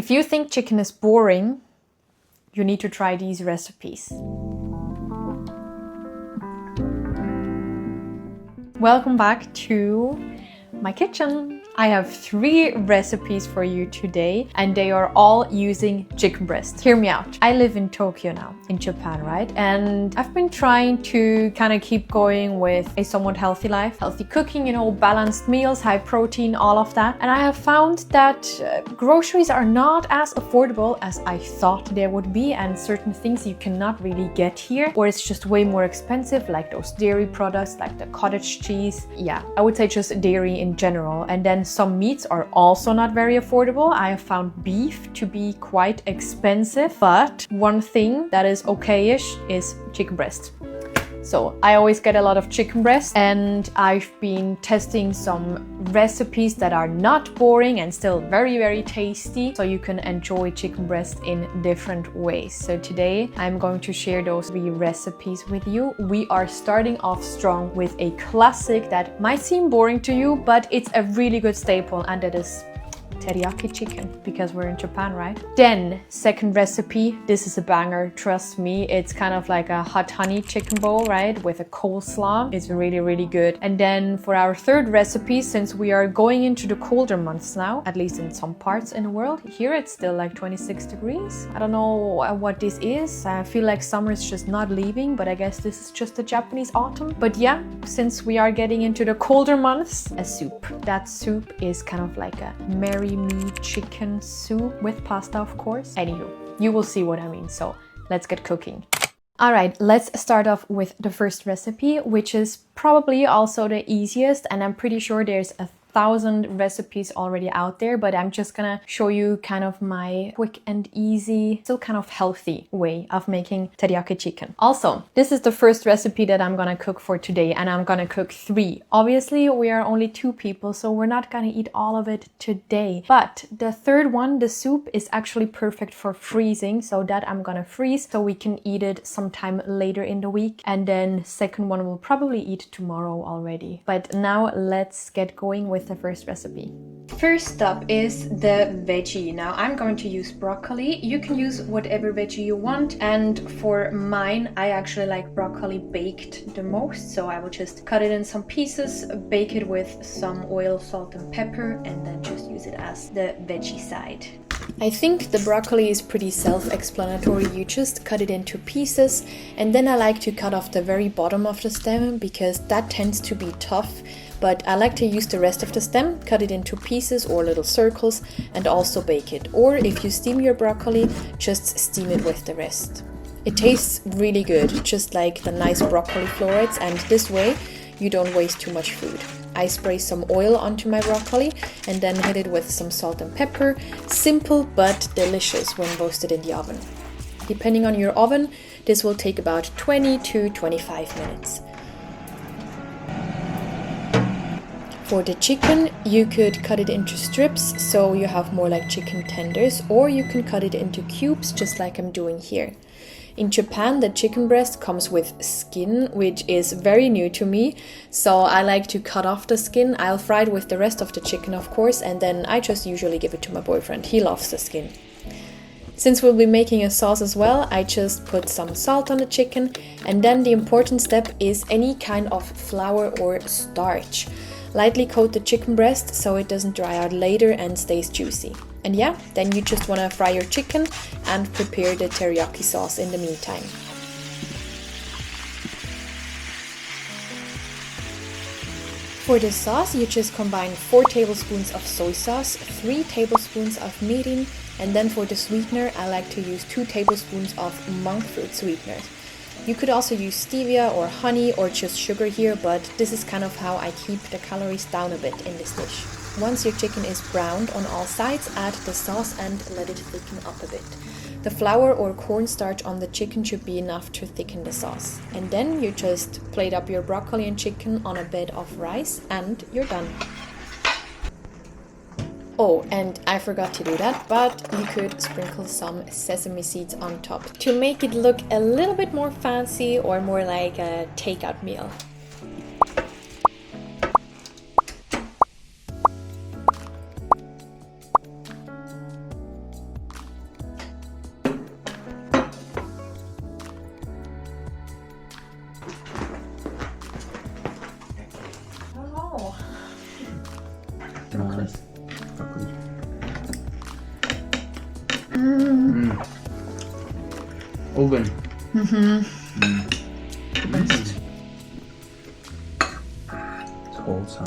If you think chicken is boring, you need to try these recipes. Welcome back to my kitchen. I have 3 recipes for you today, and they are all using chicken breast. Hear me out. I live in Tokyo now, in Japan, right? And I've been trying to kind of keep going with a somewhat healthy life, healthy cooking, you know, balanced meals, high protein, all of that. And I have found that groceries are not as affordable as I thought they would be, and certain things you cannot really get here, or it's just way more expensive, like those dairy products, like the cottage cheese. Yeah, I would say just dairy in general. And then some meats are also not very affordable. I have found beef to be quite expensive, but one thing that is okay-ish is chicken breast. So I always get a lot of chicken breast, and I've been testing some recipes that are not boring and still very, very tasty, so you can enjoy chicken breast in different ways. So today I'm going to share those 3 recipes with you. We are starting off strong with a classic that might seem boring to you, but it's a really good staple, and that is teriyaki chicken, because we're in Japan, right? Then, second recipe, this is a banger, trust me. It's kind of like a hot honey chicken bowl, right? With a coleslaw. It's really, really good. And then for our third recipe, since we are going into the colder months now, at least in some parts in the world, here it's still like 26 degrees. I don't know what this is. I feel like summer is just not leaving, but I guess this is just the Japanese autumn. But yeah, since we are getting into the colder months, a soup. That soup is kind of like a marry me chicken soup with pasta, of course. Anywho, you will see what I mean, so let's get cooking. Alright, let's start off with the first recipe, which is probably also the easiest, and I'm pretty sure there's 1,000 recipes already out there, but I'm just gonna show you kind of my quick and easy, still kind of healthy way of making teriyaki chicken. Also, this is the first recipe that I'm gonna cook for today, and I'm gonna cook 3. Obviously, we are only 2 people, so we're not gonna eat all of it today. But the third one, the soup, is actually perfect for freezing, so that I'm gonna freeze so we can eat it sometime later in the week. And then second one we'll probably eat tomorrow already. But now let's get going with the first recipe. First up is the veggie. Now I'm going to use broccoli. You can use whatever veggie you want, and for mine I actually like broccoli baked the most, so I will just cut it in some pieces, bake it with some oil, salt and pepper, and then just use it as the veggie side. I think the broccoli is pretty self-explanatory. You just cut it into pieces, and then I like to cut off the very bottom of the stem because that tends to be tough. But I like to use the rest of the stem, cut it into pieces or little circles, and also bake it. Or if you steam your broccoli, just steam it with the rest. It tastes really good, just like the nice broccoli florets, and this way you don't waste too much food. I spray some oil onto my broccoli and then hit it with some salt and pepper. Simple but delicious when roasted in the oven. Depending on your oven, this will take about 20 to 25 minutes. For the chicken, you could cut it into strips, so you have more like chicken tenders, or you can cut it into cubes, just like I'm doing here. In Japan, the chicken breast comes with skin, which is very new to me, so I like to cut off the skin. I'll fry it with the rest of the chicken, of course, and then I just usually give it to my boyfriend. He loves the skin. Since we'll be making a sauce as well, I just put some salt on the chicken, and then the important step is any kind of flour or starch. Lightly coat the chicken breast so it doesn't dry out later and stays juicy. And yeah, then you just want to fry your chicken and prepare the teriyaki sauce in the meantime. For the sauce, you just combine 4 tablespoons of soy sauce, 3 tablespoons of mirin, and then for the sweetener, I like to use 2 tablespoons of monk fruit sweetener. You could also use stevia or honey or just sugar here, but this is kind of how I keep the calories down a bit in this dish. Once your chicken is browned on all sides, add the sauce and let it thicken up a bit. The flour or cornstarch on the chicken should be enough to thicken the sauce. And then you just plate up your broccoli and chicken on a bed of rice and you're done. Oh, and I forgot to do that, but you could sprinkle some sesame seeds on top to make it look a little bit more fancy or more like a takeout meal. Oven. Best. It's wholesome.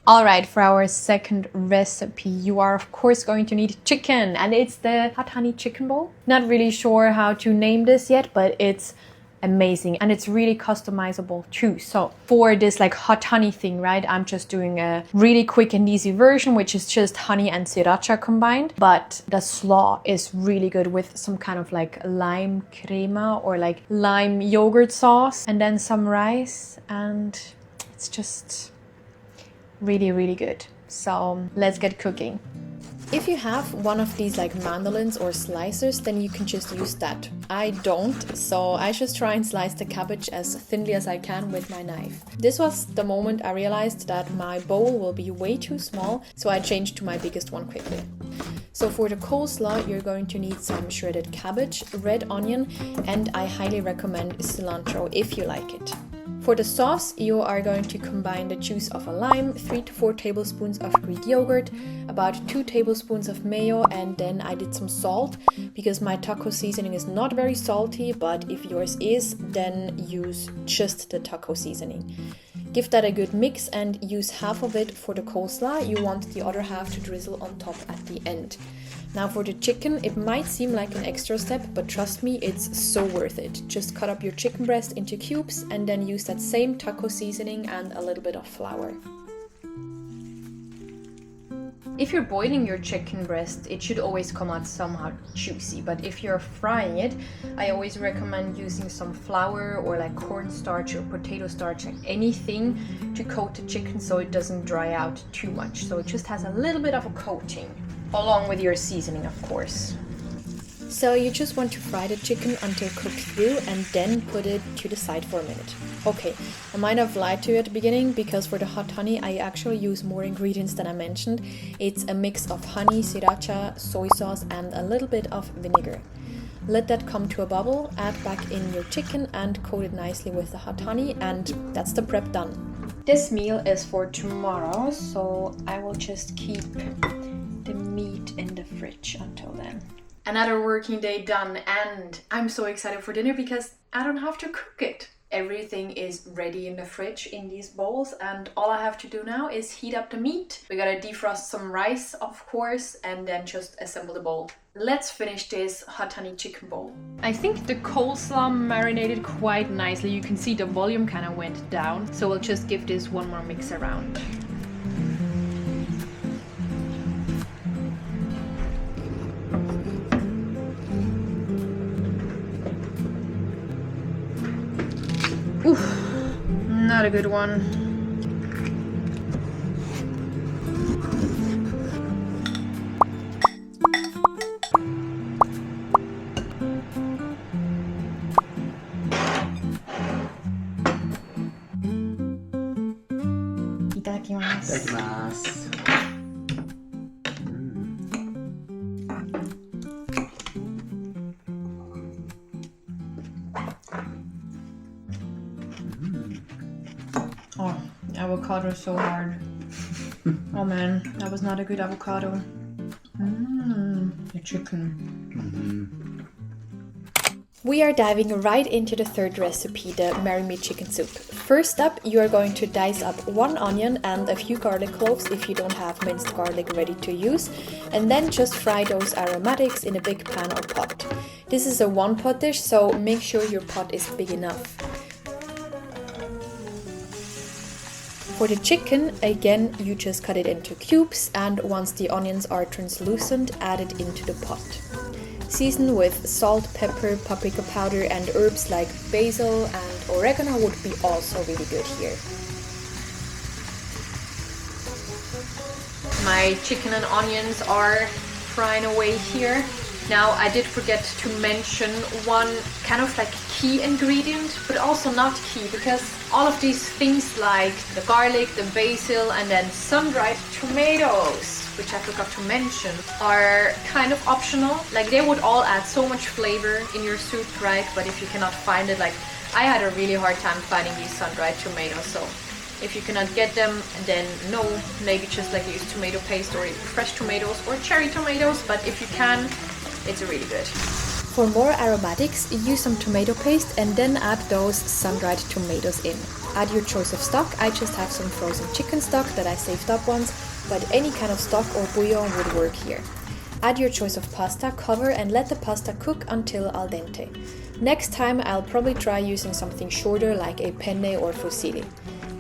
Alright, for our second recipe, you are of course going to need chicken, and it's the hot honey chicken bowl. Not really sure how to name this yet, but it's amazing and it's really customizable too. So for this like hot honey thing, right, I'm just doing a really quick and easy version, which is just honey and sriracha combined. But the slaw is really good with some kind of like lime crema or like lime yogurt sauce, and then some rice, and it's just really, really good. So let's get cooking. If you have one of these like mandolins or slicers, then you can just use that. I don't, so I just try and slice the cabbage as thinly as I can with my knife. This was the moment I realized that my bowl will be way too small, so I changed to my biggest one quickly. So for the coleslaw, you're going to need some shredded cabbage, red onion, and I highly recommend cilantro if you like it. For the sauce, you are going to combine the juice of a lime, 3 to 4 tablespoons of Greek yogurt, about 2 tablespoons of mayo, and then I did some salt because my taco seasoning is not very salty, but if yours is, then use just the taco seasoning. Give that a good mix and use half of it for the coleslaw. You want the other half to drizzle on top at the end. Now for the chicken, it might seem like an extra step, but trust me, it's so worth it. Just cut up your chicken breast into cubes and then use that same taco seasoning and a little bit of flour. If you're boiling your chicken breast, it should always come out somehow juicy, but if you're frying it, I always recommend using some flour or like cornstarch or potato starch, like anything to coat the chicken so it doesn't dry out too much. So it just has a little bit of a coating, along with your seasoning, of course. So you just want to fry the chicken until cooked through and then put it to the side for a minute. Okay, I might have lied to you at the beginning because for the hot honey I actually use more ingredients than I mentioned. It's a mix of honey, sriracha, soy sauce and a little bit of vinegar. Let that come to a bubble, add back in your chicken and coat it nicely with the hot honey, and that's the prep done. This meal is for tomorrow, so I will just keep the meat in the fridge until then. Another working day done, and I'm so excited for dinner because I don't have to cook it. Everything is ready in the fridge in these bowls, and all I have to do now is heat up the meat. We gotta defrost some rice, of course, and then just assemble the bowl. Let's finish this hot honey chicken bowl. I think the coleslaw marinated quite nicely. You can see the volume kind of went down, so we'll just give this one more mix around. Oof, not a good one. Itadakimasu. Itadakimasu. Oh, avocado is so hard. Oh man, that was not a good avocado. The chicken. We are diving right into the third recipe, the marry me chicken soup. First up, you are going to dice up 1 onion and a few garlic cloves if you don't have minced garlic ready to use, and then just fry those aromatics in a big pan or pot. This is a 1-pot dish, so make sure your pot is big enough. For the chicken, again, you just cut it into cubes, and once the onions are translucent, add it into the pot. Season with salt, pepper, paprika powder, and herbs like basil and oregano would be also really good here. My chicken and onions are frying away here. Now, I did forget to mention one kind of like key ingredient, but also not key, because all of these things like the garlic, the basil, and then sun-dried tomatoes, which I forgot to mention, are kind of optional. Like, they would all add so much flavor in your soup, right? But if you cannot find it, like I had a really hard time finding these sun-dried tomatoes, so If you cannot get them, then no, maybe just like use tomato paste or fresh tomatoes or cherry tomatoes, but if you can, it's really good. For more aromatics, use some tomato paste and then add those sun-dried tomatoes in. Add your choice of stock. I just have some frozen chicken stock that I saved up once, but any kind of stock or bouillon would work here. Add your choice of pasta, cover and let the pasta cook until al dente. Next time I'll probably try using something shorter like a penne or fusilli.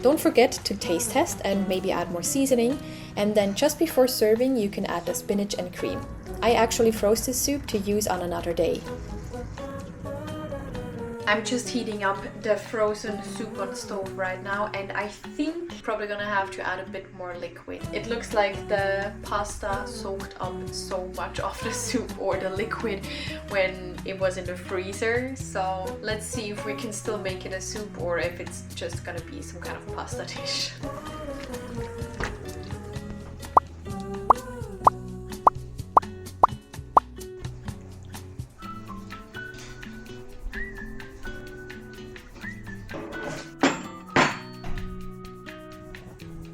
Don't forget to taste test and maybe add more seasoning, and then just before serving you can add the spinach and cream. I actually froze this soup to use on another day. I'm just heating up the frozen soup on the stove right now, and I think probably gonna have to add a bit more liquid. It looks like the pasta soaked up so much of the soup or the liquid when it was in the freezer. So let's see if we can still make it a soup or if it's just gonna be some kind of pasta dish.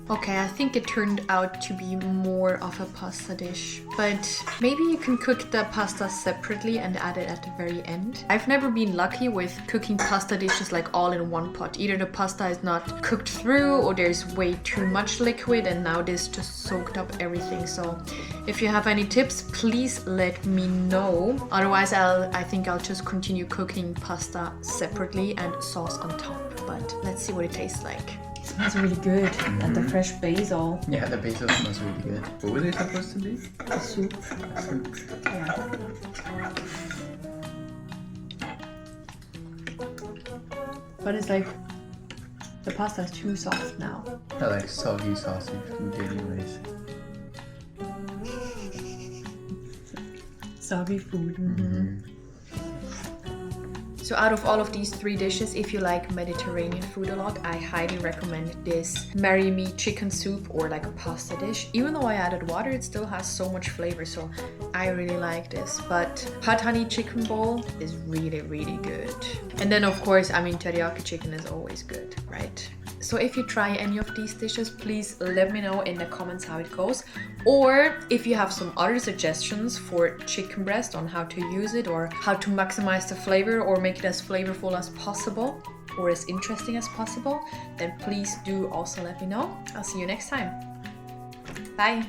Okay, I think it turned out to be more of a pasta dish, but maybe you can cook the pasta separately and add it at the very end. I've never been lucky with cooking pasta dishes like all in one pot. Either the pasta is not cooked through or there's way too much liquid, and now this just soaked up everything. So if you have any tips, please let me know. Otherwise, I think I'll just continue cooking pasta separately and sauce on top. But let's see what it tastes like. It smells really good. And the fresh basil. Yeah, the basil smells really good. What was it supposed to be? A soup. A soup. Yeah. But it's like the pasta is too soft now. I like soggy sausage food anyways. Soggy food. Mm-hmm. So out of all of these three dishes, if you like Mediterranean food a lot, I highly recommend this Marry Me chicken soup or like a pasta dish. Even though I added water, it still has so much flavor, so I really like this. But pad honey chicken bowl is really, really good. And then of course, I mean, teriyaki chicken is always good, right? So if you try any of these dishes, please let me know in the comments how it goes. Or if you have some other suggestions for chicken breast on how to use it or how to maximize the flavor or make it as flavorful as possible or as interesting as possible, then please do also let me know. I'll see you next time. Bye!